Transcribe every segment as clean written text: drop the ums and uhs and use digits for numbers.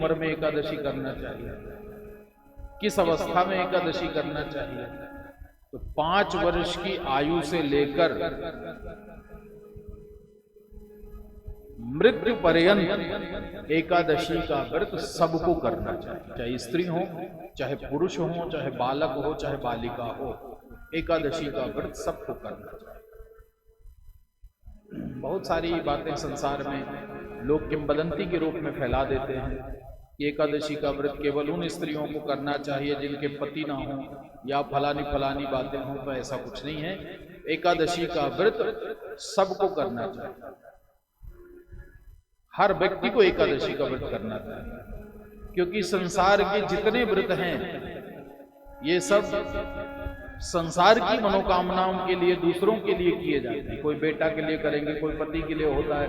उम्र में एकादशी करना चाहिए, किस अवस्था में एकादशी करना चाहिए? तो 5 वर्ष की आयु से लेकर मृत्यु पर्यंत एकादशी का व्रत सबको करना चाहिए, चाहे स्त्री हो, चाहे पुरुष हो, चाहे बालक हो, चाहे बालिका हो, एकादशी का व्रत सबको करना चाहिए। बहुत सारी बातें संसार में लोग किंवदंती के रूप में फैला देते हैं कि एकादशी का व्रत केवल उन स्त्रियों को करना चाहिए जिनके पति ना हो, या फलानी फलानी बातें हों। तो ऐसा कुछ नहीं है, एकादशी का व्रत सबको करना चाहिए, हर व्यक्ति को एकादशी का व्रत करना चाहिए, क्योंकि संसार के जितने व्रत हैं ये सब संसार की मनोकामनाओं के लिए, दूसरों के लिए किए जाते हैं। कोई बेटा के लिए करेंगे, कोई पति के लिए होता है,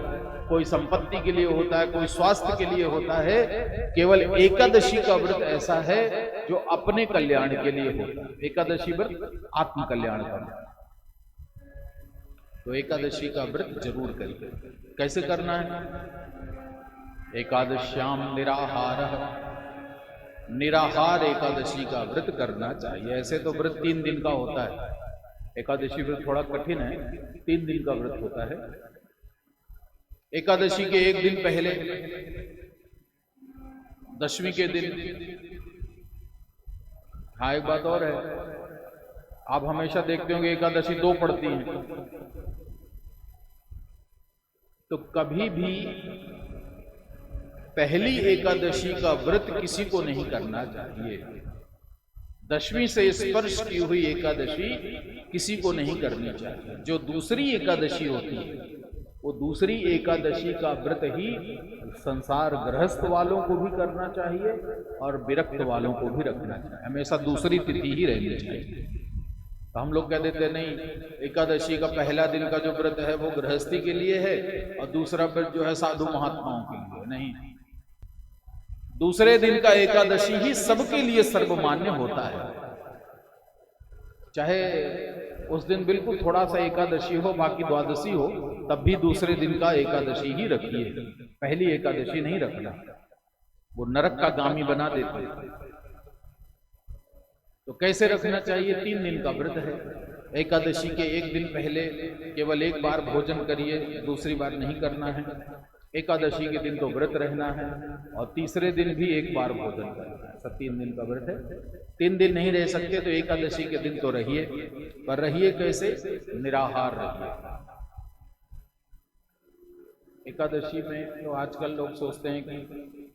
कोई संपत्ति के लिए होता है, कोई स्वास्थ्य के लिए होता है। केवल एकादशी का व्रत ऐसा है जो अपने कल्याण के लिए होता है। एकादशी व्रत आत्म कल्याण का व्रत, तो एकादशी का व्रत जरूर करिए। कैसे करना है? एकादश्याम निराहारः, निराहार एकादशी का व्रत करना चाहिए। ऐसे तो व्रत 3 दिन का होता है, एकादशी व्रत थोड़ा कठिन है, 3 दिन का व्रत होता है। एकादशी के 1 दिन पहले, दशमी के दिन, हाँ एक बात और है, आप हमेशा देखते होंगे एकादशी 2 पड़ती हैं, तो कभी भी पहली एकादशी का व्रत किसी को नहीं करना चाहिए। दशमी से स्पर्श की हुई एकादशी किसी को नहीं करनी चाहिए। जो दूसरी एकादशी होती है वो दूसरी एकादशी का व्रत ही संसार गृहस्थ वालों को भी करना चाहिए और विरक्त वालों को भी रखना चाहिए। हमेशा दूसरी तिथि ही रहनी चाहिए। तो हम लोग कह देते नहीं, एकादशी का पहला दिन का जो व्रत है वो गृहस्थी के लिए है और दूसरा व्रत जो है साधु महात्माओं के लिए। नहीं, दूसरे दिन का एकादशी ही सबके लिए सर्वमान्य होता है। चाहे उस दिन बिल्कुल थोड़ा सा एकादशी हो, बाकी द्वादशी हो, तब भी दूसरे दिन का एकादशी ही रखिए, पहली एकादशी नहीं रखना, वो नरक का गामी बना देते। तो कैसे रखना चाहिए? 3 दिन का व्रत है। एकादशी के 1 दिन पहले केवल 1 बार भोजन करिए, दूसरी बार नहीं करना है। एकादशी के दिन तो व्रत रहना है और तीसरे दिन भी 1 बार भोजन करना है। सब 3 दिन का व्रत है। 3 दिन नहीं रह सकते तो एकादशी के दिन तो रहिए, पर रहिए कैसे? निराहार रहिए। एकादशी में तो आजकल लोग सोचते हैं कि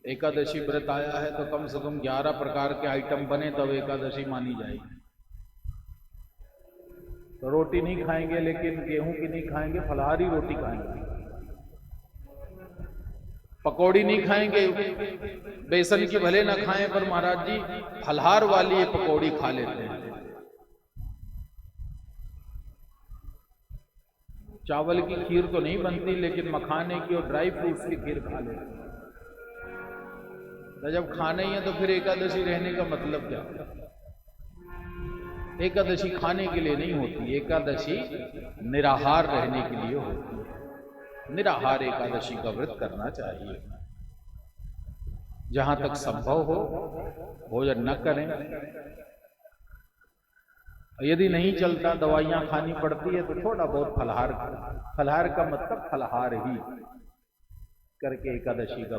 एकादशी व्रत आया है तो कम से कम 11 प्रकार के आइटम बने तब एकादशी मानी जाएगी। तो रोटी नहीं खाएंगे, लेकिन गेहूं की नहीं खाएंगे, फलाहारी रोटी खाएंगे। पकौड़ी नहीं खाएंगे, बेसन की भले ना खाएं, पर महाराज जी फलहार वाली ये पकौड़ी खा लेते हैं। चावल की खीर तो नहीं बनती, लेकिन मखाने की और ड्राई फ्रूट्स की खीर खा लेते हैं। तो जब खाना ही है तो फिर एकादशी रहने का मतलब क्या? एकादशी खाने के लिए नहीं होती, एकादशी निराहार रहने के लिए होती है। निराहार एकादशी का व्रत करना चाहिए। जहां तक संभव हो भोजन न करें। यदि नहीं चलता, दवाइयां खानी पड़ती है, तो थोड़ा बहुत फलहार, फलहार का मतलब फलहार ही करके एकादशी का